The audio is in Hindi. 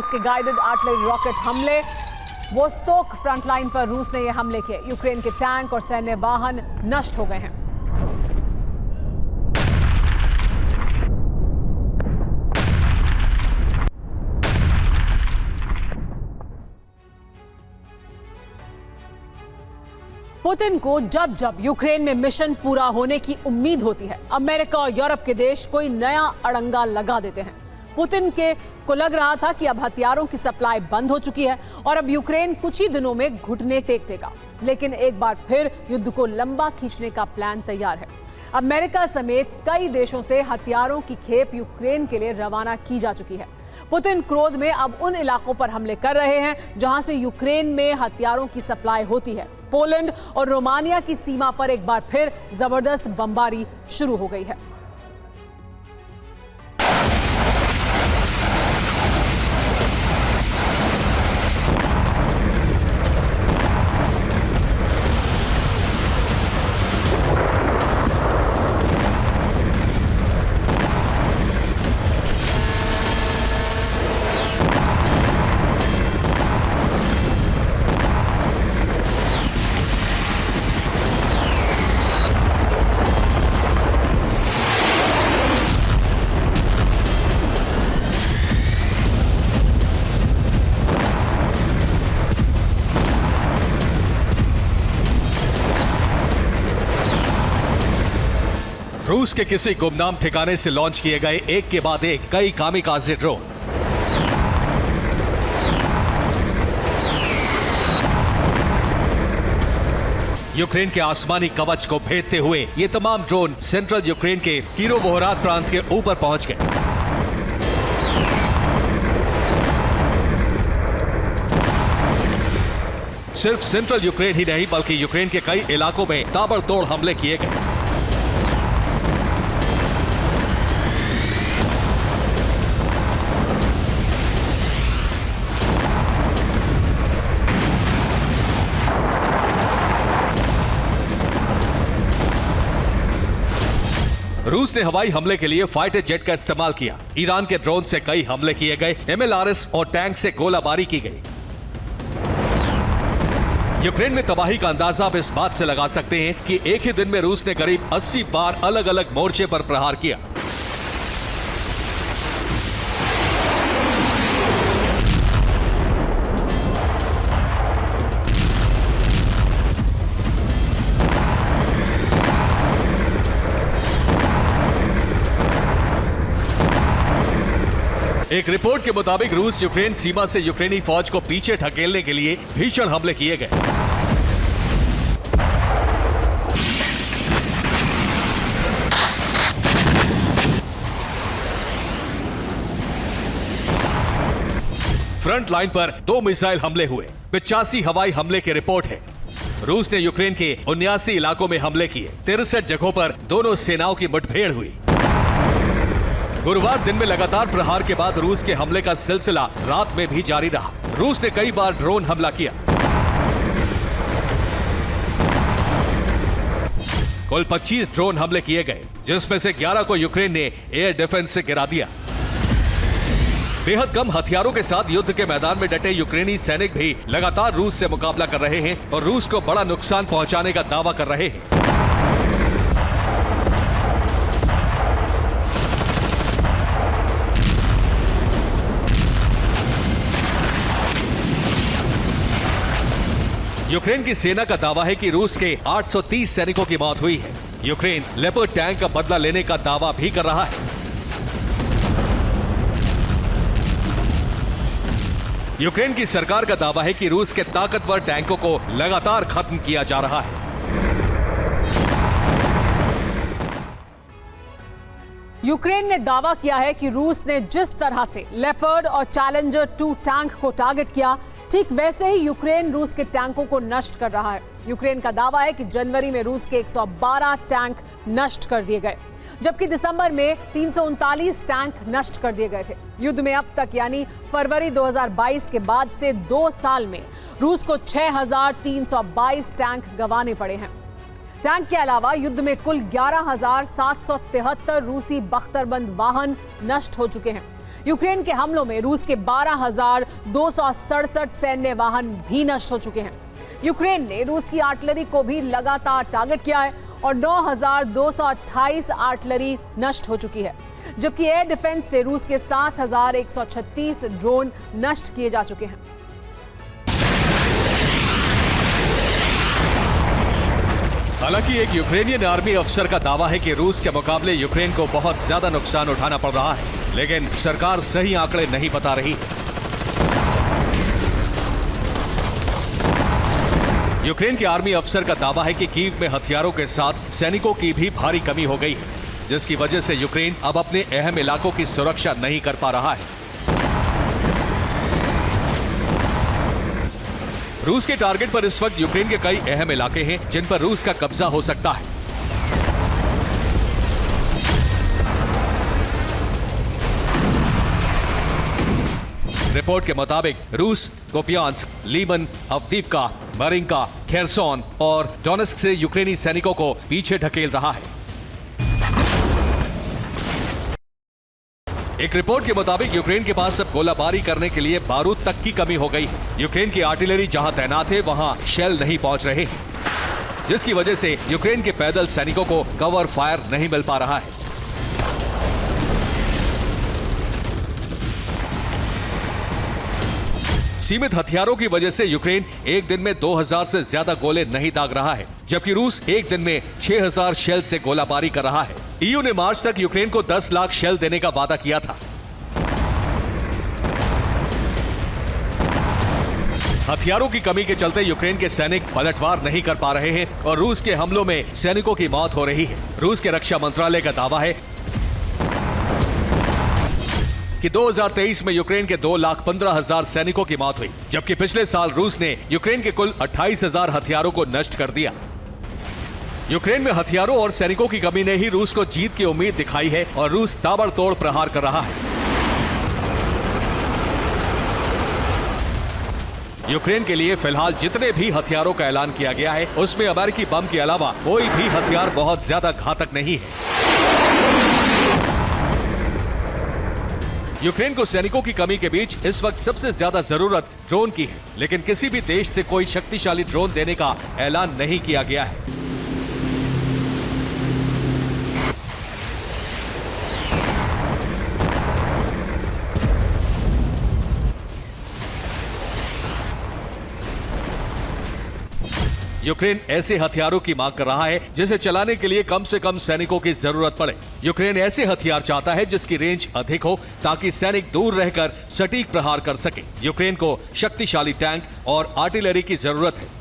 रूस के गाइडेड आर्टिलरी रॉकेट हमले। वोस्तोक फ्रंटलाइन पर रूस ने ये हमले किए। यूक्रेन के टैंक और सैन्य वाहन नष्ट हो गए हैं। पुतिन को जब जब यूक्रेन में मिशन पूरा होने की उम्मीद होती है, अमेरिका और यूरोप के देश कोई नया अड़ंगा लगा देते हैं। पुतिन को लग रहा था कि अब हथियारों की सप्लाई बंद हो चुकी है और अब यूक्रेन कुछ ही दिनों में घुटने टेक देगा। लेकिन एक बार फिर युद्ध को लंबा खींचने का प्लान तैयार है। अमेरिका समेत कई देशों से हथियारों की खेप यूक्रेन के लिए रवाना की जा चुकी है। पुतिन क्रोध में अब उन इलाकों पर हमले कर रहे हैं जहां से यूक्रेन में हथियारों की सप्लाई होती है। पोलैंड और रोमानिया की सीमा पर एक बार फिर जबरदस्त बमबारी शुरू हो गई है। रूस के किसी गुमनाम ठिकाने से लॉन्च किए गए एक के बाद एक कई कामिकाज़े ड्रोन। यूक्रेन के आसमानी कवच को भेदते हुए ये तमाम ड्रोन सेंट्रल यूक्रेन के कीरोवोहराद प्रांत के ऊपर पहुंच गए। सिर्फ सेंट्रल यूक्रेन ही नहीं बल्कि यूक्रेन के कई इलाकों में ताबड़तोड़ हमले किए गए। रूस ने हवाई हमले के लिए फाइटर जेट का इस्तेमाल किया। ईरान के ड्रोन से कई हमले किए गए। MLRS और टैंक से गोलाबारी की गई। यूक्रेन में तबाही का अंदाजा आप इस बात से लगा सकते हैं कि एक ही दिन में रूस ने करीब 80 बार अलग अलग मोर्चे पर प्रहार किया। एक रिपोर्ट के मुताबिक रूस यूक्रेन सीमा से यूक्रेनी फौज को पीछे ढकेलने के लिए भीषण हमले किए गए। फ्रंट लाइन पर 2 मिसाइल हमले हुए। 85 हवाई हमले की रिपोर्ट है। रूस ने यूक्रेन के 79 इलाकों में हमले किए। 63 जगहों पर दोनों सेनाओं की मुठभेड़ हुई। गुरुवार दिन में लगातार प्रहार के बाद रूस के हमले का सिलसिला रात में भी जारी रहा। रूस ने कई बार ड्रोन हमला किया। कुल 25 ड्रोन हमले किए गए, जिसमें से 11 को यूक्रेन ने एयर डिफेंस से गिरा दिया। बेहद कम हथियारों के साथ युद्ध के मैदान में डटे यूक्रेनी सैनिक भी लगातार रूस से मुकाबला कर रहे हैं और रूस को बड़ा नुकसान पहुंचाने का दावा कर रहे हैं। यूक्रेन की सेना का दावा है कि रूस के 830 सैनिकों की मौत हुई है। यूक्रेन लेपर्ड टैंक का बदला लेने का दावा भी कर रहा है। यूक्रेन की सरकार का दावा है कि रूस के ताकतवर टैंकों को लगातार खत्म किया जा रहा है। यूक्रेन ने दावा किया है कि रूस ने जिस तरह से लेपर्ड और चैलेंजर 2 टैंक को टारगेट किया, ठीक वैसे ही यूक्रेन रूस के टैंकों को नष्ट कर रहा है। यूक्रेन का दावा है कि जनवरी में रूस के 112 टैंक नष्ट कर दिए गए, जबकि दिसंबर में 339 टैंक नष्ट कर दिए गए थे। युद्ध में अब तक यानी फरवरी 2022 के बाद से 2 साल में रूस को 6322 टैंक गंवाने पड़े हैं। टैंक के अलावा युद्ध में कुल 11,773 रूसी बख्तरबंद वाहन नष्ट हो चुके हैं। यूक्रेन के हमलों में रूस के 12,267 सैन्य वाहन भी नष्ट हो चुके हैं। यूक्रेन ने रूस की आर्टिलरी को भी लगातार टारगेट किया है और 9,228 आर्टिलरी नष्ट हो चुकी है, जबकि एयर डिफेंस से रूस के 7,136 ड्रोन नष्ट किए जा चुके हैं। हालांकि एक यूक्रेनियन आर्मी अफसर का दावा है कि रूस के मुकाबले यूक्रेन को बहुत ज्यादा नुकसान उठाना पड़ रहा है, लेकिन सरकार सही आंकड़े नहीं बता रही। यूक्रेन के आर्मी अफसर का दावा है कि कीव में हथियारों के साथ सैनिकों की भी भारी कमी हो गई है, जिसकी वजह से यूक्रेन अब अपने अहम इलाकों की सुरक्षा नहीं कर पा रहा है। रूस के टारगेट पर इस वक्त यूक्रेन के कई अहम इलाके हैं जिन पर रूस का कब्जा हो सकता है। रिपोर्ट के मुताबिक रूस Kupiansk, Lehman, Avdiivka, Marinka, Kherson और डोनेस्क से यूक्रेनी सैनिकों को पीछे ढकेल रहा है। एक रिपोर्ट के मुताबिक यूक्रेन के पास अब गोलाबारी करने के लिए बारूद तक की कमी हो गई है। यूक्रेन की आर्टिलरी जहां तैनात है वहां शेल नहीं पहुंच रहे, जिसकी वजह से यूक्रेन के पैदल सैनिकों को कवर फायर नहीं मिल पा रहा है। सीमित हथियारों की वजह से यूक्रेन एक दिन में 2000 से ज्यादा गोले नहीं दाग रहा है, जबकि रूस एक दिन में 6000 शेल से गोलाबारी कर रहा है। ईयू ने मार्च तक यूक्रेन को 10 लाख शेल देने का वादा किया था। हथियारों की कमी के चलते यूक्रेन के सैनिक पलटवार नहीं कर पा रहे हैं और रूस के हमलों में सैनिकों की मौत हो रही है। रूस के रक्षा मंत्रालय का दावा है कि 2023 में यूक्रेन के 2,15,000 सैनिकों की मौत हुई, जबकि पिछले साल रूस ने यूक्रेन के कुल 28,000 हथियारों को नष्ट कर दिया। यूक्रेन में हथियारों और सैनिकों की कमी ने ही रूस को जीत की उम्मीद दिखाई है और रूस ताबड़तोड़ प्रहार कर रहा है। यूक्रेन के लिए फिलहाल जितने भी हथियारों का ऐलान किया गया है उसमें अमेरिकी बम के अलावा कोई भी हथियार बहुत ज्यादा घातक नहीं है। यूक्रेन को सैनिकों की कमी के बीच इस वक्त सबसे ज्यादा जरूरत ड्रोन की है, लेकिन किसी भी देश से कोई शक्तिशाली ड्रोन देने का ऐलान नहीं किया गया है। यूक्रेन ऐसे हथियारों की मांग कर रहा है जिसे चलाने के लिए कम से कम सैनिकों की जरूरत पड़े। यूक्रेन ऐसे हथियार चाहता है जिसकी रेंज अधिक हो ताकि सैनिक दूर रहकर सटीक प्रहार कर सके। यूक्रेन को शक्तिशाली टैंक और आर्टिलरी की जरूरत है।